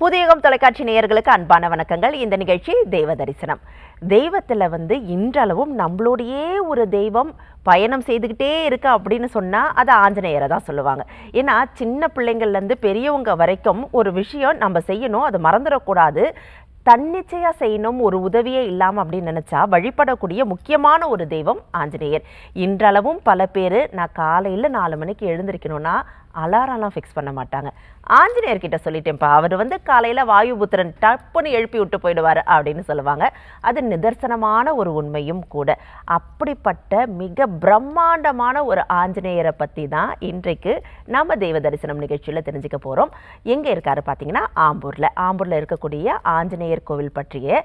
புதியகம் தொலைக்காட்சி நேயர்களுக்கு அன்பான வணக்கங்கள். இந்த நிகழ்ச்சி தெய்வ தரிசனம். தெய்வத்தில் இன்றளவும் நம்மளோடையே ஒரு தெய்வம் பயணம் செய்துக்கிட்டே இருக்கு அப்படின்னு சொன்னால் அது ஆஞ்சநேயரை தான் சொல்லுவாங்க. ஏன்னா சின்ன பிள்ளைங்கள்லேருந்து பெரியவங்க வரைக்கும் ஒரு விஷயம் நம்ம செய்யணும், அதை மறந்துடக்கூடாது, தன்னிச்சையாக செய்யணும், ஒரு உதவியே இல்லாமல் அப்படின்னு நினச்சா வழிபடக்கூடிய முக்கியமான ஒரு தெய்வம் ஆஞ்சநேயர். இன்றளவும் பல பேர் நான் காலையில் 4 மணிக்கு எழுந்திருக்கணும்னா அலாரம்லாம் ஃபிக்ஸ் பண்ண மாட்டாங்க. ஆஞ்சநேயர்கிட்ட சொல்லிட்டேன்ப்பா, அவர் காலையில் வாயுபுத்திரன் டப்புன்னு எழுப்பி விட்டு போயிடுவார் அப்படின்னு சொல்லுவாங்க. அது நிதர்சனமான ஒரு உண்மையும் கூட. அப்படிப்பட்ட மிக பிரம்மாண்டமான ஒரு ஆஞ்சநேயரை பற்றி தான் இன்றைக்கு நம்ம தெய்வ தரிசனம் நிகழ்ச்சியில் தெரிஞ்சுக்க போகிறோம். எங்கே இருக்காரு பார்த்தீங்கன்னா ஆம்பூரில் இருக்கக்கூடிய ஆஞ்சநேயர் கோவில் பற்றிய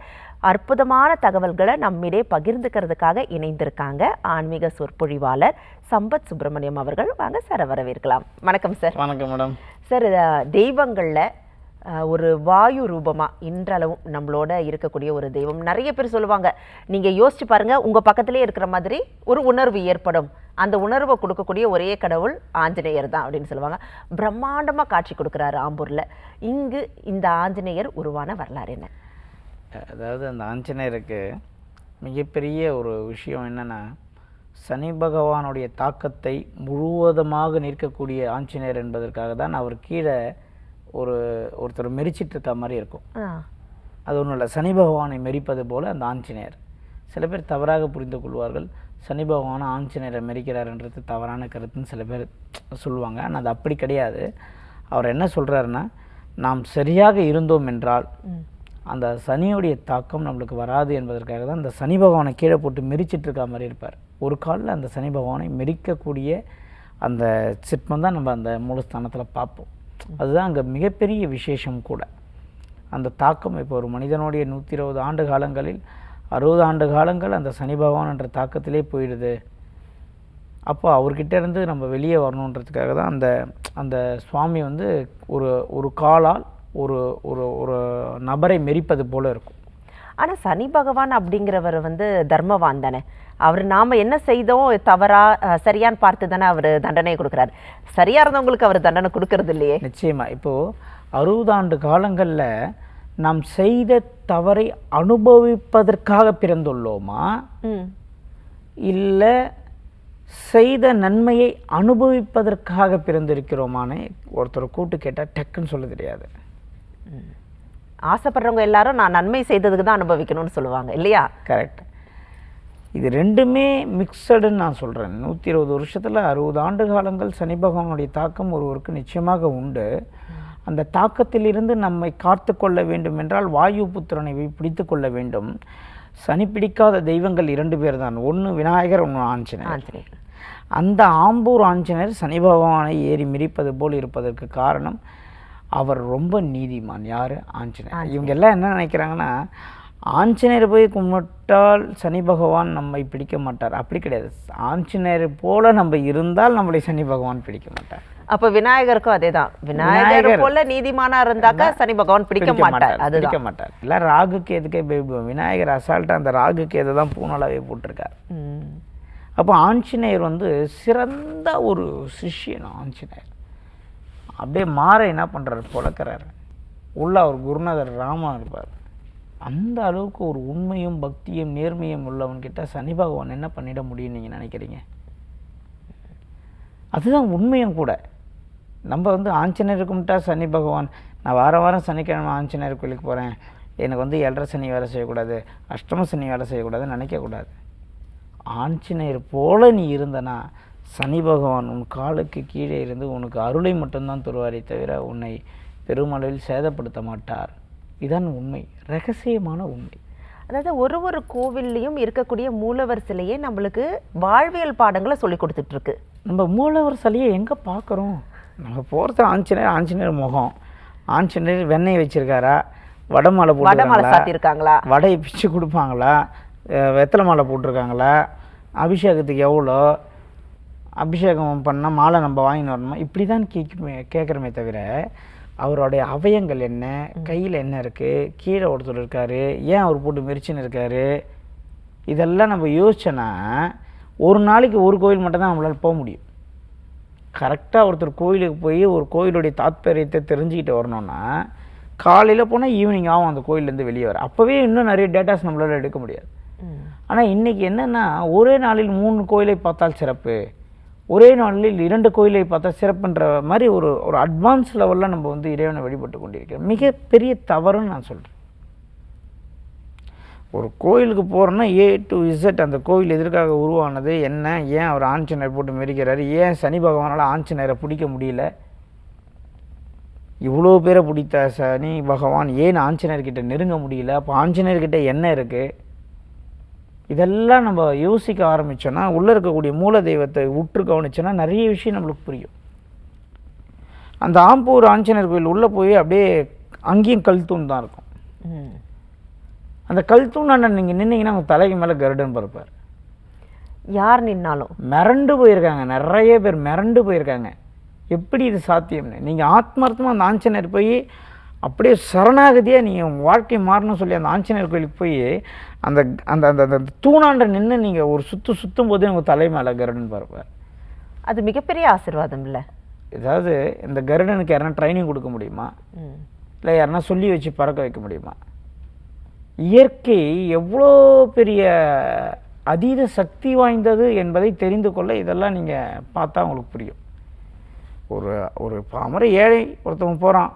அற்புதமான தகவல்களை நம்மிடையே பகிர்ந்துக்கிறதுக்காக இணைந்திருக்காங்க ஆன்மீக சொற்பொழிவாளர் சம்பத் சுப்பிரமணியம் அவர்கள். வாங்க சார், வரவேற்கலாம். வணக்கம் சார். வணக்கம் மேடம். சார், தெய்வங்களில் ஒரு வாயு ரூபமாக இன்றளவும் நம்மளோட இருக்கக்கூடிய ஒரு தெய்வம். நிறைய பேர் சொல்லுவாங்க, நீங்கள் யோசிச்சு பாருங்கள், உங்கள் பக்கத்திலே இருக்கிற மாதிரி ஒரு உணர்வு ஏற்படும், அந்த உணர்வை கொடுக்கக்கூடிய ஒரே கடவுள் ஆஞ்சநேயர் தான் அப்படின்னு சொல்லுவாங்க. பிரம்மாண்டமாக காட்சி கொடுக்குறாரு ஆம்பூரில். இங்கு இந்த ஆஞ்சநேயர் உருவான வரலாறு என்ன? அதாவது அந்த ஆஞ்சநேயருக்கு மிகப்பெரிய ஒரு விஷயம் என்னென்னா, சனி பகவானுடைய தாக்கத்தை முழுவதுமாக நிற்கக்கூடிய ஆஞ்சநேயர் என்பதற்காக தான் அவர் கீழே ஒருத்தர் மெரிச்சிட்டு இருக்க மாதிரி இருக்கும். அது ஒன்றும் இல்லை, சனி பகவானை மெரிப்பது போல் அந்த ஆஞ்சநேயர். சில பேர் தவறாக புரிந்து கொள்வார்கள், சனி பகவானை ஆஞ்சநேயரை மெரிக்கிறாருன்றது தவறான கருத்துன்னு சில பேர் சொல்லுவாங்க. ஆனால் அது அப்படி கிடையாது. அவர் என்ன சொல்கிறாருன்னா, நாம் சரியாக இருந்தோம் என்றால் அந்த சனியுடைய தாக்கம் நம்மளுக்கு வராது என்பதற்காக தான் அந்த சனி பகவானை கீழே போட்டு மெரிச்சிட்டு இருக்க மாதிரி இருப்பார். ஒரு காலில் அந்த சனி பகவானை மெரிக்கக்கூடிய அந்த சிற்பம் தான் நம்ம அந்த மூலஸ்தானத்தில் பார்ப்போம். அதுதான் அங்கே மிகப்பெரிய விசேஷம் கூட. அந்த தாக்கம் இப்போ ஒரு மனிதனுடைய 120 ஆண்டு காலங்களில் 60 ஆண்டு காலங்கள் அந்த சனி பகவான் என்ற தாக்கத்திலே போயிடுது. அப்போ அவர்கிட்ட இருந்து நம்ம வெளியே வரணுன்றதுக்காக தான் அந்த அந்த சுவாமி ஒரு காலால் ஒரு ஒரு ஒரு நபரை மெரிப்பது போல இருக்கும். ஆனால் சனி பகவான் அப்படிங்கிறவர் தர்மவான் தானே. அவர் நாம் என்ன செய்தோம் தவறா சரியான்னு பார்த்து தானே அவர் தண்டனை கொடுக்குறாரு. சரியாக இருந்தவங்களுக்கு அவர் தண்டனை கொடுக்கறது இல்லையே. நிச்சயமாக. இப்போது 60 ஆண்டு காலங்களில் நாம் செய்த தவறை அனுபவிப்பதற்காக பிறந்துள்ளோமா, இல்லை செய்த நன்மையை அனுபவிப்பதற்காக பிறந்திருக்கிறோமானே ஒருத்தர் கூட்டு கேட்டால் டக்குன்னு சொல்ல தெரியாது. ஆசைப்படுறவங்க எல்லாரும் நான் நன்மை செய்ததுக்கு தான் அனுபவிக்கணும்னு சொல்லுவாங்க இல்லையா? கரெக்ட். இது ரெண்டுமே மிக்சடுன்னு நான் சொல்கிறேன். 120 வருஷத்தில் 60 ஆண்டு காலங்கள் சனி பகவானுடைய தாக்கம் ஒருவருக்கு நிச்சயமாக உண்டு. அந்த தாக்கத்திலிருந்து நம்மை காத்து கொள்ள வேண்டும் என்றால் வாயு புத்திரனை பிடித்து கொள்ள வேண்டும். சனி பிடிக்காத தெய்வங்கள் 2 பேர் தான், ஒன்று விநாயகர், ஒன்று ஆஞ்சநேயர். அந்த ஆம்பூர் ஆஞ்சநேயர் சனி பகவானை ஏறி மிதிப்பது போல் இருப்பதற்கு காரணம் அவர் ரொம்ப நீதிமான். யார்? ஆஞ்சநேயர். இவங்க எல்லாம் என்ன நினைக்கிறாங்கன்னா, ஆஞ்சநேயர் போய் கும்பிட்டால் சனி பகவான் நம்மை பிடிக்க மாட்டார். அப்படி கிடையாது. ஆஞ்சநேயர் போல நம்ம இருந்தால் நம்மளை சனி பகவான் பிடிக்க மாட்டார். அப்போ விநாயகருக்கும் அதே தான். விநாயகர் போல நீதிமானா இருந்தாக்கா சனி பகவான் பிடிக்க மாட்டார். அது பிடிக்க மாட்டார். இல்லை, ராகுக்கு எதுக்கே பயப்படுவோம். விநாயகர் அசால்ட்டாக அந்த ராகுக்கு எதை தான் பூனாலாவே போட்டிருக்கார். அப்போ ஆஞ்சநேயர் சிறந்த ஒரு சிஷ்யன். ஆஞ்சநேயர் அப்படியே மாற என்ன பண்ணுறாரு, பொழக்கிறாரு. உள்ள அவர் குருநாதர் ராமா இருப்பார். அந்த அளவுக்கு ஒரு உண்மையும் பக்தியும் நேர்மையும் உள்ளவன்கிட்ட சனி பகவான் என்ன பண்ணிட முடியும்னு நீங்கள் நினைக்கிறீங்க? அதுதான் உண்மையும் கூட. நம்ம ஆஞ்சநேயர் கும்பிட்டா சனி பகவான், நான் வாரம் சனிக்கிழமை ஆஞ்சநேயர் கோயிலுக்கு போகிறேன், எனக்கு 7.5 சனி வேலை செய்யக்கூடாது, அஷ்டம சனி வேலை செய்யக்கூடாதுன்னு நினைக்கக்கூடாது. ஆஞ்சநேயர் போல நீ இருந்தனா சனி பகவான் உன் காலுக்கு கீழே இருந்து உனக்கு அருளை மட்டும்தான் தருவாரே தவிர உன்னை பெருமளவில் சேதப்படுத்த மாட்டார். இதுதான் உண்மை, ரகசியமான உண்மை. அதாவது ஒரு கோவில்லையும் இருக்கக்கூடிய மூலவர் சிலையே நம்மளுக்கு வாழ்வியல் பாடங்களை சொல்லி கொடுத்துட்ருக்கு. நம்ம மூலவர் சிலையை எங்கே பார்க்குறோம்? நம்ம போகிறது ஆஞ்சநேயர் முகம். ஆஞ்சநேயர் வெண்ணெய் வச்சுருக்காரா, வடை மாலை சாத்தியிருக்காங்களா, வடையை பிச்சு கொடுப்பாங்களா, வெத்தலை மாலை போட்டிருக்காங்களா, அபிஷேகத்துக்கு எவ்வளோ, அபிஷேகம் பண்ணால் மாலை நம்ம வாங்கின்னு வரணுமா, இப்படி தான் கேட்குறமே தவிர அவருடைய அவயங்கள் என்ன, கையில் என்ன இருக்குது, கீழே ஒருத்தர் இருக்கார், ஏன் அவர் போட்டு மெரிச்சின்னு இருக்கார், இதெல்லாம் நம்ம யோசிச்சோன்னா ஒரு நாளைக்கு ஒரு கோயில் மட்டும்தான் நம்மளால் போக முடியும். கரெக்டாக ஒருத்தர் கோயிலுக்கு போய் ஒரு கோயிலுடைய தாத்பரியத்தை தெரிஞ்சுக்கிட்டு வரணும்னா காலையில் போனால் ஈவினிங் ஆகும் அந்த கோயிலேருந்து வெளியே வர. அப்போவே இன்னும் நிறைய டேட்டாஸ் நம்மளால் எடுக்க முடியாது. ஆனால் இன்றைக்கி என்னென்னா ஒரே நாளில் 3 கோயிலை பார்த்தால் சிறப்பு, ஒரே நாளில் 2 கோயிலை பார்த்தா சிறப்புன்ற மாதிரி ஒரு ஒரு அட்வான்ஸ் லெவலில் நம்ம வந்து இறைவனை வழிபட்டு கொண்டிருக்கிறோம். மிகப்பெரிய தவறுன்னு நான் சொல்கிறேன். ஒரு கோயிலுக்கு போகிறோன்னா A to Z அந்த கோயில் எதற்காக உருவானது என்ன, ஏன் அவர் ஆஞ்சநேயர் போட்டு மெரிக்கிறாரு, ஏன் சனி பகவானால் ஆஞ்சநேயரை பிடிக்க முடியல, இவ்வளோ பேரை பிடித்த சனி பகவான் ஏன் ஆஞ்சநேயர்கிட்ட நெருங்க முடியல, அப்போ ஆஞ்சநேயர்கிட்ட என்ன இருக்குது, இதெல்லாம் நம்ம யோசிக்க ஆரம்பித்தோன்னா, உள்ளே இருக்கக்கூடிய மூல தெய்வத்தை உற்று கவனிச்சோன்னா நிறைய விஷயம் நம்மளுக்கு புரியும். அந்த ஆம்பூர் ஆஞ்சநேயர் கோயில் உள்ளே போய் அப்படியே அங்கேயும் கல் தூண் தான் இருக்கும். அந்த கல் தூணாண்ட நீங்கள் நின்னீங்கன்னா உங்கள் தலைக்கு மேலே கருடன் பறப்பார். யார் நின்னாலும் மிரண்டு போயிருக்காங்க, நிறைய பேர் மிரண்டு போயிருக்காங்க. எப்படி இது சாத்தியம்னு. நீங்கள் ஆத்மார்த்தமாக அந்த ஆஞ்சநேயர் போய் அப்படியே சரணாகதியாக நீங்கள் உங்கள் வாழ்க்கை மாறணும்னு சொல்லி அந்த ஆஞ்சநேயர் கோயிலுக்கு போய் அந்த அந்த அந்த அந்த தூணாண்ட நின்று நீங்கள் ஒரு சுற்றும் போதே உங்கள் தலை மேலே கருடன் பறப்பார். அது மிகப்பெரிய ஆசீர்வாதம் இல்லை? ஏதாவது இந்த கருடனுக்கு யாருன்னா ட்ரைனிங் கொடுக்க முடியுமா, இல்லை யாருன்னா சொல்லி வச்சு பறக்க வைக்க முடியுமா? இயற்கை எவ்வளோ பெரிய அதீத சக்தி வாய்ந்தது என்பதை தெரிந்து கொள்ள இதெல்லாம் நீங்கள் பார்த்தா உங்களுக்கு புரியும். ஒரு ஒரு பாமர ஏழை ஒருத்தவங்க போகிறான்,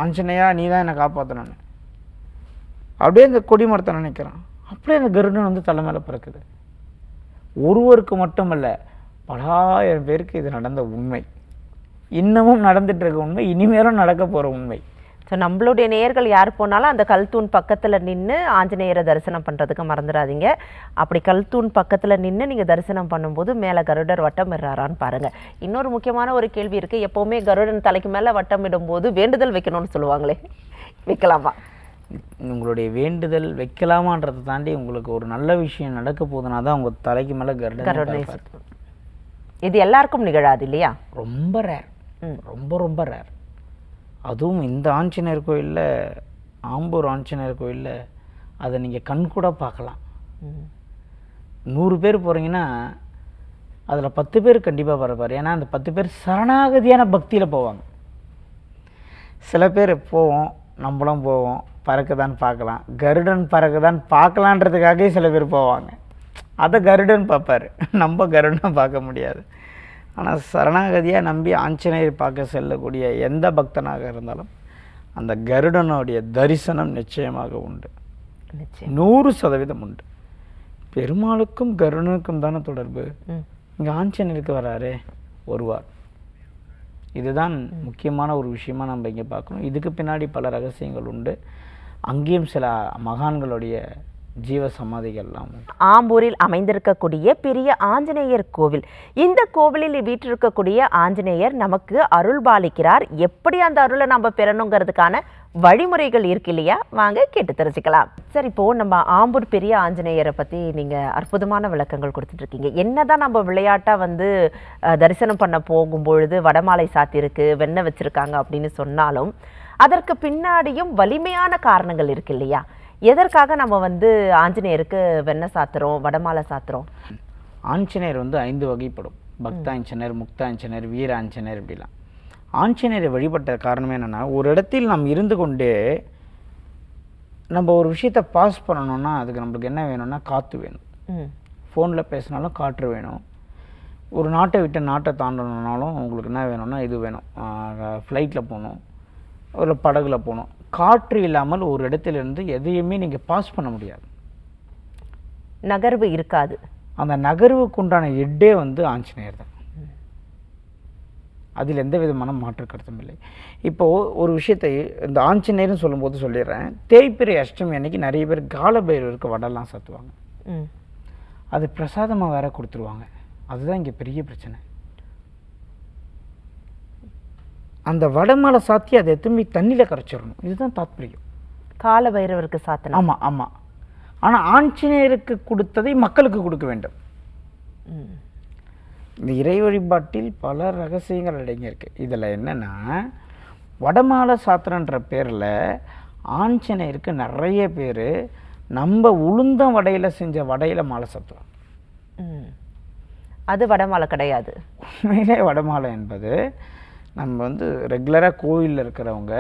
ஆஞ்சநேயா நீ தான் என்னை காப்பாற்றணுன்னு, அப்படியே இந்த கொடிமரத்தை நினைக்கிறான், அப்படியே அந்த கருடன் வந்து தலை மேலே பிறக்குது. ஒருவருக்கு மட்டுமல்ல, பலாயிரம் பேருக்கு இது நடந்த உண்மை, இன்னமும் நடந்துட்டு இருக்க உண்மை, இனிமேலும் நடக்க போகிற உண்மை. ஸோ நம்மளுடைய நேயர்கள் யார் போனாலும் அந்த கல்தூண் பக்கத்தில் நின்று ஆஞ்சநேயரை தரிசனம் பண்ணுறதுக்கு மறந்துடாதீங்க. அப்படி கல்தூண் பக்கத்தில் நின்று நீங்கள் தரிசனம் பண்ணும்போது மேலே கருடர் வட்டம் இடுறாரான்னு பாருங்கள். இன்னொரு முக்கியமான ஒரு கேள்வி இருக்குது. எப்போவுமே கருடன் தலைக்கு மேலே வட்டம் இடும்போது வேண்டுதல் வைக்கணும்னு சொல்லுவாங்களே, வைக்கலாமா? உங்களுடைய வேண்டுதல் வைக்கலாமான்றதை தாண்டி உங்களுக்கு ஒரு நல்ல விஷயம் நடக்க போகுதுன்னா தான் உங்கள் தலைக்கு மேலே கருடன். இது எல்லாருக்கும் நிகழாது இல்லையா? ரொம்ப ரேர், ரொம்ப ரொம்ப ரேர். அதுவும் இந்த ஆஞ்சநேயர் கோயிலில், ஆம்பூர் ஆஞ்சநேயர் கோயிலில் அதை நீங்கள் கண்கூட பார்க்கலாம். 100 பேர் போகிறீங்கன்னா அதில் 10 பேர் கண்டிப்பாக பறப்பார். ஏன்னா அந்த 10 பேர் சரணாகதியான பக்தியில் போவாங்க. சில பேர் போவோம், நம்மளும் போவோம், பறக்குதான்னு பார்க்கலாம், கருடன் பறக்குதான்னு பார்க்கலான்றதுக்காகவே சில பேர் போவாங்க. அதை கருடன் பார்ப்பார், நம்ம கருடன் பார்க்க முடியாது. ஆனால் சரணாகதியாக நம்பி ஆஞ்சநேயர் பார்க்க செல்லக்கூடிய எந்த பக்தனாக இருந்தாலும் அந்த கருடனுடைய தரிசனம் நிச்சயமாக உண்டு, 100% உண்டு. பெருமாளுக்கும் கருடனுக்கும் தானே தொடர்பு. இங்கே ஆஞ்சநேயருக்கு வராரு, வருவார். இதுதான் முக்கியமான ஒரு விஷயமா நம்ம இங்கே பார்க்கணும். இதுக்கு பின்னாடி பல ரகசியங்கள் உண்டு. அங்கேயும் சில மகான்களுடைய ஜீவ சமாதிகள்லாம் உண்டு. ஆம்பூரில் அமைந்திருக்கக்கூடிய பெரிய ஆஞ்சநேயர் கோவில். இந்த கோவிலில் வீற்றிருக்கக்கூடிய ஆஞ்சநேயர் நமக்கு அருள் பாலிக்கிறார். எப்படி அந்த அருளை நம்ம பெறணுங்கிறதுக்கான வழிமுறைகள் இருக்கு இல்லையா? வாங்க கேட்டு தெரிஞ்சுக்கலாம். சரி, இப்போ நம்ம ஆம்பூர் பெரிய ஆஞ்சநேயரை பற்றி நீங்கள் அற்புதமான விளக்கங்கள் கொடுத்துட்டு இருக்கீங்க. என்னதான் நம்ம விளையாட்டாக வந்து தரிசனம் பண்ண போகும்பொழுது வடமாலை சாத்தியிருக்கு, வெண்ணெய் வச்சுருக்காங்க அப்படின்னு சொன்னாலும் அதற்கு பின்னாடியும் வலிமையான காரணங்கள் இருக்கு இல்லையா? எதற்காக நம்ம வந்து ஆஞ்சநேயருக்கு வெண்ணெய் சாத்துறோம், வடமாலை சாத்துறோம்? ஆஞ்சநேயர் வந்து 5 வகைப்படும். பக்த ஆஞ்சநேயர், முக்த ஆஞ்சநேயர், வீர ஆஞ்சநேயர், இப்படிலாம். ஆஞ்சநேயரை வழிபட்ட காரணமே என்னென்னா, ஒரு இடத்தில் நாம் இருந்து கொண்டே நம்ம ஒரு விஷயத்தை பாஸ் பண்ணணும்னா அதுக்கு நம்மளுக்கு என்ன வேணும்னா காற்று வேணும். ஃபோனில் பேசினாலும் காற்று வேணும். ஒரு நாட்டை விட்டு நாட்டை தாண்டணுன்னாலும் உங்களுக்கு என்ன வேணும்னா இது வேணும். ஃப்ளைட்டில் போகணும், ஒரு படகுல போகணும். காற்று இல்லாமல் ஒரு இடத்திலிருந்து எதையுமே நீங்கள் பாஸ் பண்ண முடியாது, நகர்வு இருக்காது. அந்த நகர்வுக்கு உண்டான எட்டே வந்து ஆஞ்சநேயர் தான். அதில் எந்த விதமான மாற்று கருத்தும் இல்லை. இப்போது ஒரு விஷயத்தை இந்த ஆஞ்சநேயர்னு சொல்லும்போது சொல்லிடுறேன். தேய்பிறை அஷ்டமி அன்னைக்கு நிறைய பேர் காலபைரவருக்கு வடலாம் சாத்துவாங்க. அது பிரசாதமாக வேற கொடுத்துருவாங்க. அதுதான் இங்கே பெரிய பிரச்சனை. அந்த வடமாலை சாத்தி அதை எதுவுமே தண்ணியில் கரைச்சிடணும். இதுதான் தாத்பரியம். கால பைரவருக்கு சாத்தணும். ஆமாம் ஆமாம். ஆனால் ஆஞ்சநேயருக்கு கொடுத்ததை மக்களுக்கு கொடுக்க வேண்டும். இந்த இறை வழிபாட்டில் பல ரகசியங்கள் அடங்கியிருக்கு. இதில் என்னென்னா, வடமாலை சாத்திரன்ற பேரில் ஆஞ்சநேயருக்கு நிறைய பேர் நம்ம உளுந்தம் வடையில் செஞ்ச வடையில் மாலை சாத்துவோம். அது வடமாலை கிடையாது. உண்மையிலே வடமாலை என்பது நம்ம வந்து ரெகுலராக கோயிலில் இருக்கிறவங்க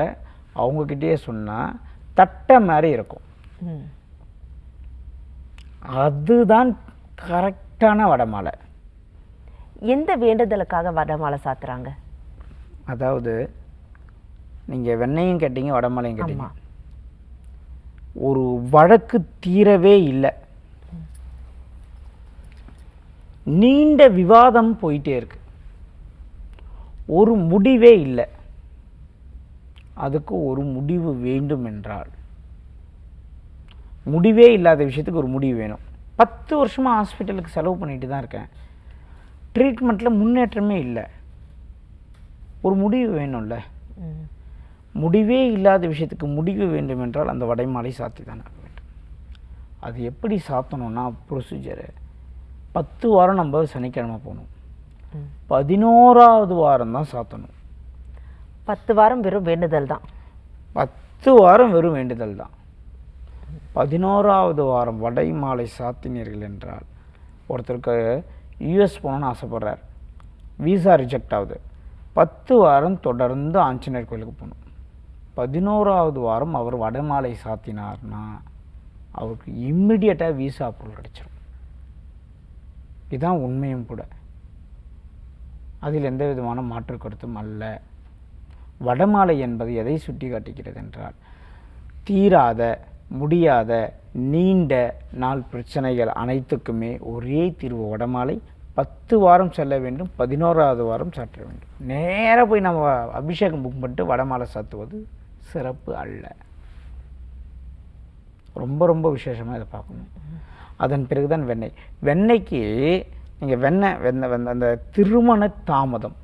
அவங்கக்கிட்டேயே சொன்னால் தட்டை மாதிரி இருக்கும். ம். அதுதான் கரெக்டான வடமாலை. எந்த வேண்டுதலுக்காக வடமாலை சாத்துறாங்க? அதாவது நீங்கள் வெண்ணையும் கேட்டீங்க, வடமாலையும் கேட்டீங்க. ஆமா. ஒரு வழக்கு தீரவே இல்லை, நீண்ட விவாதம் போயிட்டே இருக்கு, ஒரு முடிவே இல்லை. அதுக்கு ஒரு முடிவு வேண்டும் என்றால், முடிவே இல்லாத விஷயத்துக்கு ஒரு முடிவு வேணும். 10 வருஷமாக ஹாஸ்பிட்டலுக்கு செலவு பண்ணிட்டு தான் இருக்கேன், ட்ரீட்மெண்ட்டில் முன்னேற்றமே இல்லை, ஒரு முடிவு வேணும்ல. ம். முடிவே இல்லாத விஷயத்துக்கு முடிவு வேண்டும் என்றால் அந்த வடைமாலை சாத்தி தான் ஆக வேண்டும். அது எப்படி சாத்தணும்னா ப்ரொசீஜரு, 10 வாரம் நம்ம சனிக்கிழமை போகணும், 11வது வாரம் தான் சாத்தணும். 10 வாரம் வெறும் வேண்டுதல் தான். 10 வாரம் வெறும் வேண்டுதல் தான். 11வது வாரம் வடைமாலை சாத்தினீர்கள் என்றால், ஒருத்தருக்கு யூஎஸ் போகணுன்னு ஆசைப்படுறார், விசா ரிஜெக்ட் ஆகுது, 10 வாரம் தொடர்ந்து ஆஞ்சநேயர் கோயிலுக்கு போகணும். 11வது வாரம் அவர் வடமாலை சாத்தினார்னா அவருக்கு இம்மிடியட்டாக விசா அப்ரூவல் கிடைச்சிடும். இதுதான் உண்மையும் கூட, அதில் எந்த விதமான மாற்று கருத்தும் அல்ல. வடமாலை என்பது எதை சுட்டி காட்டுகிறது என்றால், தீராத முடியாத நீண்ட நாள் பிரச்சனைகள் அனைத்துக்குமே ஒரே தீர்வு வடமாலை. 10 வாரம் செல்ல வேண்டும், 11வது வாரம் சாற்ற வேண்டும். நேராக போய் நம்ம அபிஷேகம் புக் பண்ணிட்டு வடமாலை சாத்துவது சிறப்பு அல்ல. ரொம்ப ரொம்ப விசேஷமாக இதை பார்க்கணும். அதன் பிறகு தான் வெண்ணெய். வெண்ணெய்க்கு நீங்கள் வெண்ணெய் அந்த திருமண தாமதம்,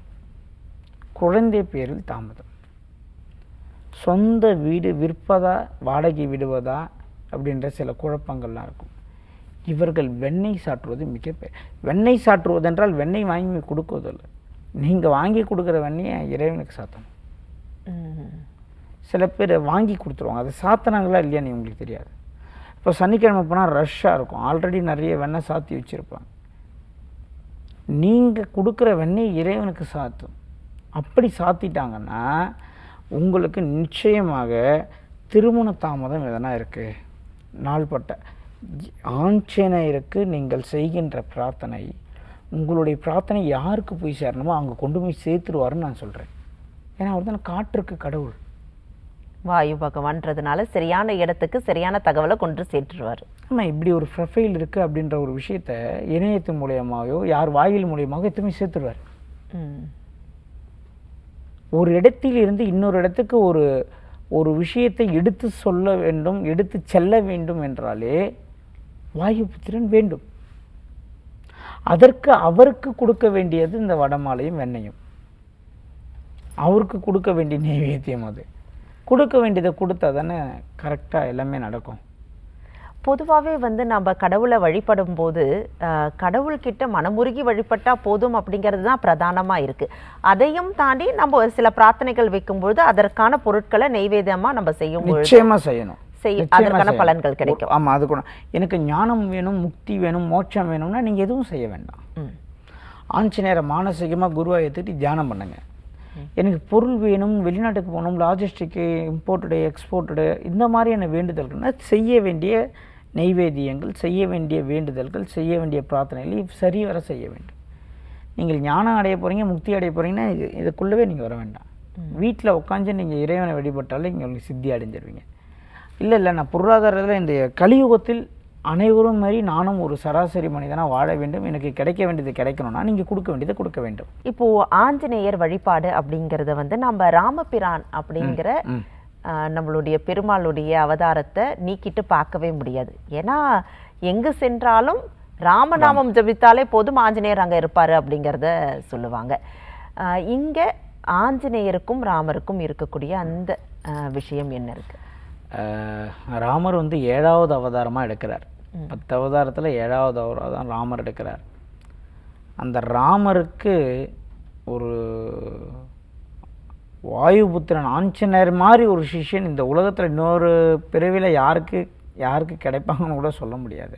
குழந்தை பேரில் தாமதம், சொந்த வீடு விற்பதா வாடகை விடுவதா அப்படின்ற சில குழப்பங்கள்லாம் இருக்கும். இவர்கள் வெண்ணெய் சாற்றுவது வெண்ணெய் சாற்றுவது என்றால் வெண்ணெய் வாங்கி கொடுக்குவதில்லை, நீங்கள் வாங்கி கொடுக்குற வெண்ணெயை இறைவனுக்கு சாத்தணும். சில பேர் வாங்கி கொடுத்துருவாங்க, அதை சாத்தினாங்களா இல்லையான்னு உங்களுக்கு தெரியாது. இப்போ சனிக்கிழமை போனால் ரஷ்ஷாக இருக்கும், ஆல்ரெடி நிறைய வெண்ணெய் சாத்தி வச்சுருப்பாங்க. நீங்கள் கொடுக்குற வெண்ணெய் இறைவனுக்கு சாத்தும். அப்படி சாத்திட்டாங்கன்னா உங்களுக்கு நிச்சயமாக திருமண தாமதம் எதனா இருக்குது, நாள்பட்ட ஆஞ்சநேயருக்கு நீங்கள் செய்கின்ற பிரார்த்தனை, உங்களுடைய பிரார்த்தனை யாருக்கு போய் சேரணுமோ அங்கே கொண்டு போய் சேர்த்துருவாருன்னு நான் சொல்கிறேன். ஏன்னா அவர் தான் காற்றுக்கு கடவுள், வாயு பகவான்றதுனால சரியான இடத்துக்கு சரியான தகவலை கொண்டு சேர்த்துருவார். ஆமாம், இப்படி ஒரு ப்ரொஃபைல் இருக்குது அப்படின்ற ஒரு விஷயத்த இணையத்து மூலியமாகவோ யார் வாயில் மூலியமாக எத்துமே சேர்த்துருவார். ஒரு இடத்திலிருந்து இன்னொரு இடத்துக்கு ஒரு விஷயத்தை எடுத்து சொல்ல வேண்டும், எடுத்து செல்ல வேண்டும் என்றாலே வாயுபுத்திரன் வேண்டும். அதற்கு அவருக்கு கொடுக்க வேண்டியது இந்த வடமாலையும் வெண்ணையும், அவருக்கு கொடுக்க வேண்டிய நைவேத்தியம். அது கொடுக்க வேண்டியதை கொடுத்தா தானே கரெக்டாக எல்லாமே நடக்கும். பொதுவாகவே நம்ம கடவுளை வழிபடும் போது கடவுள்கிட்ட மனமுருகி வழிபட்டா போதும் அப்படிங்கிறது தான் பிரதானமாக இருக்குது. அதையும் தாண்டி நம்ம சில பிரார்த்தனைகள் வைக்கும்போது அதற்கான பொருட்களை நைவேத்தியமாக நம்ம செய்யும்போது நிச்சயமாக செய்யணும், அதற்கான பலன்கள் கிடைக்கும். ஆமாம், அது கூட எனக்கு ஞானம் வேணும், முக்தி வேணும், மோட்சம் வேணும்னா நீங்கள் எதுவும் செய்ய வேண்டாம். ஆஞ்சநேயரை மானசீகமாக குருவாக ஏற்றுட்டு தியானம் பண்ணுங்க. எனக்கு பொருள் வேணும், வெளிநாட்டுக்கு போகணும், லாஜிஸ்டிக்கு, இம்போர்ட்டடு எக்ஸ்போர்ட்டடு, இந்த மாதிரியான வேண்டுதல்கள்னா செய்ய வேண்டிய நைவேத்தியங்கள், செய்ய வேண்டிய வேண்டுதல்கள், செய்ய வேண்டிய பிரார்த்தனைகள் சரிவர செய்ய வேண்டும். நீங்கள் ஞானம் அடைய போகிறீங்க, முக்தி அடைய போகிறீங்கன்னா இதுக்குள்ளவே நீங்கள் வர வேண்டாம். வீட்டில் உட்காந்து நீங்கள் இறைவனை வழிபட்டாலே நீங்கள் உங்களுக்கு சித்தி அடைஞ்சிருவீங்க. இல்லை நான் பொருளாதாரத்தில் இந்த கலியுகத்தில் அனைவரும் மாதிரி நானும் ஒரு சராசரி மனிதனாக வாழ வேண்டும், எனக்கு கிடைக்க வேண்டியது கிடைக்கணும்னா நீங்கள் கொடுக்க வேண்டியதை கொடுக்க வேண்டும். இப்போது ஆஞ்சநேயர் வழிபாடு அப்படிங்கிறத நம்ம ராமபிரான் அப்படிங்கிற நம்மளுடைய பெருமாளுடைய அவதாரத்தை நீக்கிட்டு பார்க்கவே முடியாது. ஏன்னா எங்கு சென்றாலும் ராமநாமம் ஜபித்தாலே போதும் ஆஞ்சநேயர் அங்கே இருப்பார் அப்படிங்கிறத சொல்லுவாங்க. இங்கே ஆஞ்சநேயருக்கும் ராமருக்கும் இருக்கக்கூடிய அந்த விஷயம் என்ன இருக்குது? ராமர் 7வது அவதாரமாக எடுக்கிறார். 10 அவதாரத்தில் 7வது அவதாரம் ராமர் எடுக்கிறார். அந்த ராமருக்கு ஒரு வாயுபுத்திரன் ஆஞ்சநேயர் மாதிரி ஒரு சிஷ்யன் இந்த உலகத்தில் இன்னொரு பிறவியில் யாருக்கு கிடைப்பாங்கன்னு கூட சொல்ல முடியாது.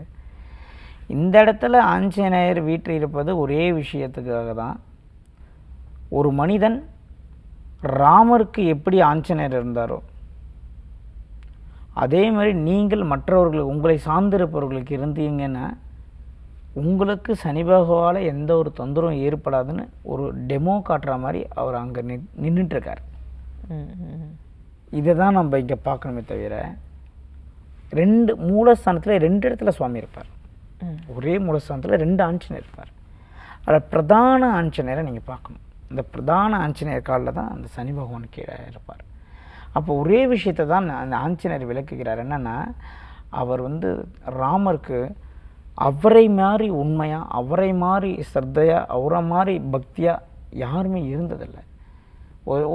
இந்த இடத்துல ஆஞ்சநேயர் வீட்டில் இருப்பது ஒரே விஷயத்துக்காக தான். ஒரு மனிதன் ராமருக்கு எப்படி ஆஞ்சநேயர் இருந்தாரோ அதே மாதிரி நீங்கள் மற்றவர்களுக்கு உங்களை சார்ந்திருப்பவர்களுக்கு இருந்தீங்கன்னா உங்களுக்கு சனி பகவானால் எந்த ஒரு தொந்தரவும் ஏற்படாதுன்னு ஒரு டெமோ காட்டுற மாதிரி அவர் அங்கே நின்றுட்டுருக்கார். இதை தான் நம்ம இங்கே பார்க்கணுமே தவிர 2 மூலஸ்தானத்தில் 2 இடத்துல சுவாமி இருப்பார். ஒரே மூலஸ்தானத்தில் 2 ஆஞ்சநேயர் இருப்பார். அதில் பிரதான ஆஞ்சநேயரை நீங்கள் பார்க்கணும். இந்த பிரதான ஆஞ்சநேயர் காலில் தான் அந்த சனி பகவான் கீழே இருப்பார். அப்போ ஒரே விஷயத்தை தான் அந்த ஆஞ்சநேயர் விளக்குகிறார். என்னென்னா அவர் ராமருக்கு அவரை மாதிரி உண்மையாக, அவரை மாதிரி ஸ்ரத்தையாக, அவரை மாதிரி பக்தியாக யாருமே இருந்ததில்லை.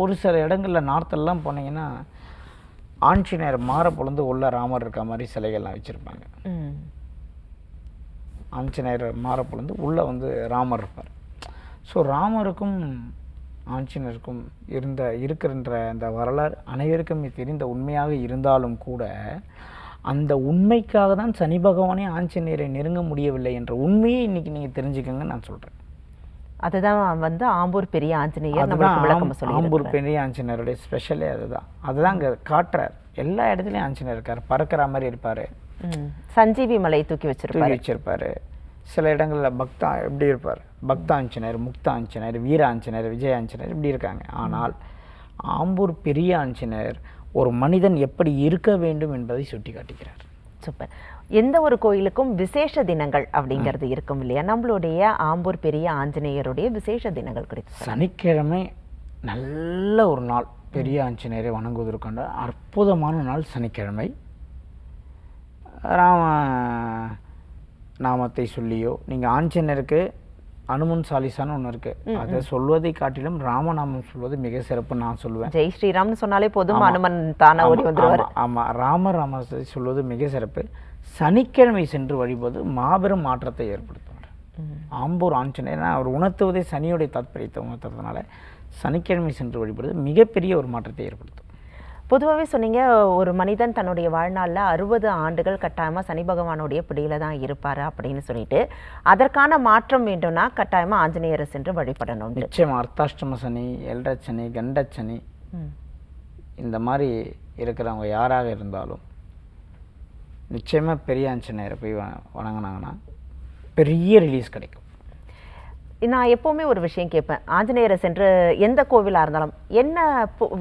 ஒரு சில இடங்களில் நார்த்தெல்லாம் போனீங்கன்னா ஆஞ்சநேயர் மாற பொழுது உள்ள ராமர் இருக்க மாதிரி சிலைகள்லாம் வச்சுருப்பாங்க. ஆஞ்சநேயர் மாற பொழுது உள்ளே ராமர் இருப்பார். ஸோ ராமருக்கும் ஆஞ்சநேயருக்கும் இருக்கின்ற அந்த வரலாறு அனைவருக்கும் தெரிந்த உண்மையாக இருந்தாலும் கூட அந்த உண்மைக்காக தான் சனி பகவானே ஆஞ்சநேயரை நெருங்க முடியவில்லை என்ற உண்மையை இன்றைக்கி நீங்கள் தெரிஞ்சுக்கங்கன்னு நான் சொல்கிறேன். அதுதான் ஆம்பூர் பெரிய ஆஞ்சநேயர். ஆம்பூர் பெரிய ஆஞ்சநேயருடைய ஸ்பெஷலே அதுதான் அங்கே காட்டுறார். எல்லா இடத்துலையும் ஆஞ்சநேயர் இருக்கார். பறக்கிற மாதிரி இருப்பார். சஞ்சீவி மலை தூக்கி வச்சிருப்பார். சில இடங்களில் பக்தா எப்படி இருப்பார், பக்த ஆஞ்சநேயர், முக்த ஆஞ்சநேயர், வீர ஆஞ்சநேயர், விஜய ஆஞ்சநேயர் இப்படி இருக்காங்க. ஆனால் ஆம்பூர் பெரிய ஆஞ்சநேயர் ஒரு மனிதன் எப்படி இருக்க வேண்டும் என்பதை சுட்டி காட்டுகிறார். சூப்பர். எந்த ஒரு கோயிலுக்கும் விசேஷ தினங்கள் அப்படிங்கிறது இருக்கும் இல்லையா? நம்மளுடைய ஆம்பூர் பெரிய ஆஞ்சநேயருடைய விசேஷ தினங்கள் குறித்து சனிக்கிழமை நல்ல ஒரு நாள். பெரிய ஆஞ்சநேயரை வணங்குவதற்கான அற்புதமான நாள் சனிக்கிழமை. ராம நாமத்தை சொல்லியோ நீங்கள் ஆஞ்சநேயருக்கு அனுமன் சாலிசான்னு ஒன்று இருக்குது. அதை சொல்வதை காட்டிலும் ராமநாமம் சொல்வது மிக சிறப்புன்னு நான் சொல்லுவேன். ஜெய் ஸ்ரீராம்னு சொன்னாலே போதும், அனுமன் தானே ஓடி வந்துருவார். ஆமாம், ராமநாமத்தை சொல்வது மிக சிறப்பு. சனிக்கிழமை சென்று வழிபோது மாபெரும் மாற்றத்தை ஏற்படுத்துவார். ஆம்பூர் ஆஞ்சநேயர் அவர் உணர்த்துவதை சனியுடைய தாத்பரியத்தை உணர்த்துறதுனால சனிக்கிழமை சென்று வழிபடுவது மிகப்பெரிய ஒரு மாற்றத்தை ஏற்படுத்தும். பொதுவாகவே சொன்னீங்க, ஒரு மனிதன் தன்னுடைய வாழ்நாளில் 60 ஆண்டுகள் கட்டாயமாக சனி பகவானுடைய பிடியில் தான் இருப்பார் அப்படின்னு சொல்லிட்டு, அதற்கான மாற்றம் வேண்டும்னா கட்டாயமாக ஆஞ்சநேயரை சென்று வழிபடணும். நிச்சயமாக அர்த்தாஷ்டம சனி, எல்ரச்சனி, கண்டச்சனி இந்த மாதிரி இருக்கிறவங்க யாராக இருந்தாலும் நிச்சயமாக பெரிய ஆஞ்சநேயரை போய் வணங்கினாங்கன்னா பெரிய ரிலீஸ் கிடைக்கும். நான் எப்போவுமே ஒரு விஷயம் கேட்பேன், ஆஞ்சநேயரை சென்று எந்த கோவிலாக இருந்தாலும் என்ன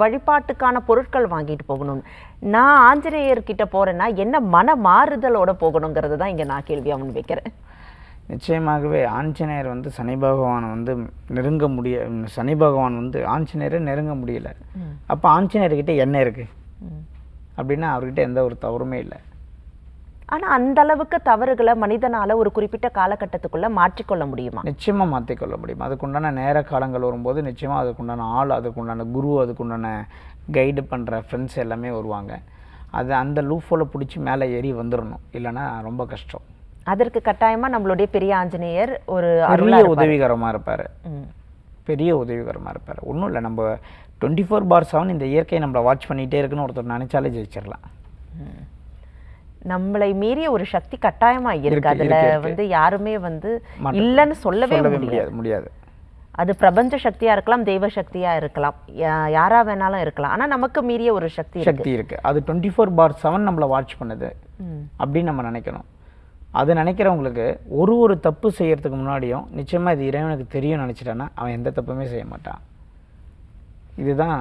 வழிபாட்டுக்கான பொருட்கள் வாங்கிட்டு போகணும். நான் ஆஞ்சநேயர்கிட்ட போகிறேன்னா என்ன மன மாறுதலோடு போகணுங்கிறது தான் இங்கே நான் கேள்வியாக முன்வைக்கிறேன். நிச்சயமாகவே ஆஞ்சநேயர் சனி பகவானை நெருங்க சனி பகவான் ஆஞ்சநேயரை நெருங்க முடியல. அப்போ ஆஞ்சநேயர்கிட்ட என்ன இருக்குது அப்படின்னா அவர்கிட்ட எந்த ஒரு தவறுமே இல்லை. ஆனால் அந்த அளவுக்கு தவறுகளை மனிதனால் ஒரு குறிப்பிட்ட காலகட்டத்துக்குள்ளே மாற்றிக்கொள்ள முடியுமா? நிச்சயமாக மாற்றிக்கொள்ள முடியும். அதுக்குண்டான நேர காலங்கள் வரும்போது நிச்சயமாக அதுக்குண்டான ஆள், அதுக்குண்டான குரு, அதுக்குண்டான கைடு பண்ணுற ஃப்ரெண்ட்ஸ் எல்லாமே வருவாங்க. அது அந்த லூஃபோல பிடிச்சி மேலே ஏறி வந்துடணும், இல்லைன்னா ரொம்ப கஷ்டம். அதற்கு கட்டாயமாக நம்மளுடைய பெரிய ஆஞ்சநேயர் ஒரு பெரிய உதவிகரமாக இருப்பார். பெரிய உதவிகரமாக இருப்பார். ஒன்றும் இல்லை, நம்ம 24/7 இந்த இயற்கையை நம்மளை வாட்ச் பண்ணிகிட்டே இருக்குன்னு ஒருத்தர் நினச்சாலே ஜெயிச்சிடலாம். நம்மளை மீறிய ஒரு சக்தி கட்டாயமா இருக்கு. அதுல யாருமே இல்லைன்னு சொல்லவே முடியாது. அது பிரபஞ்ச சக்தியா இருக்கலாம், தெய்வ சக்தியா இருக்கலாம், யாரா வேணாலும் இருக்கலாம். ஆனா நமக்கு மீறிய ஒரு சக்தி இருக்கு. அது 24/7 நம்மளை வாட்ச் பண்ணுது அப்படின்னு நம்ம நினைக்கணும். அது நினைக்கிறவங்களுக்கு ஒரு தப்பு செய்யறதுக்கு முன்னாடியும் நிச்சயமா இது இறைவனுக்கு தெரியும் நினைச்சிட்டான்னா அவன் எந்த தப்புமே செய்ய மாட்டான். இதுதான்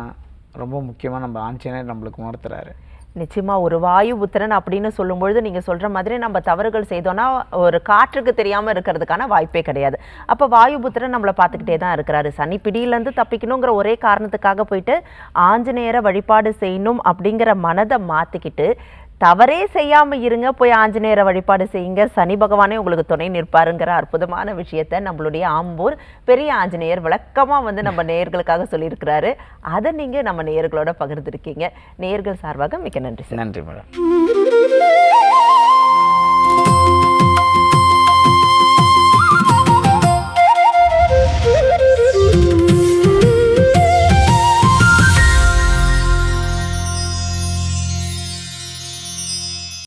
ரொம்ப முக்கியமாக நம்ம ஆஞ்சநேயர் நம்மளுக்கு உணர்த்துறாரு. நிச்சயமா ஒரு வாயுபுத்திரன் அப்படின்னு சொல்லும்பொழுது நீங்க சொல்ற மாதிரி நம்ம தவறுகள் செய்தோம்னா ஒரு காற்றுக்கு தெரியாம இருக்கிறதுக்கான வாய்ப்பே கிடையாது. அப்ப வாயுபுத்திரன் நம்மளை பார்த்துக்கிட்டே தான் இருக்கிறாரு. சனி பிடியிலேருந்து தப்பிக்கணுங்கிற ஒரே காரணத்துக்காக போயிட்டு ஆஞ்சநேயரை வழிபாடு செய்யணும் அப்படிங்கிற மனதை மாத்திக்கிட்டு தவறே செய்யாம இருங்க, போய் ஆஞ்சநேயரை வழிபாடு செய்யுங்க, சனி பகவானே உங்களுக்கு துணை நிற்பாருங்கிற அற்புதமான விஷயத்த நம்மளுடைய ஆம்பூர் பெரிய ஆஞ்சநேயர் விளக்கமா நம்ம நேயர்களுக்காக சொல்லியிருக்கிறாரு. அதை நீங்க நம்ம நேயர்களோட பகிர்ந்துருக்கீங்க. நேயர்கள் சார்பாக மிக்க நன்றி. நன்றி மேடம்.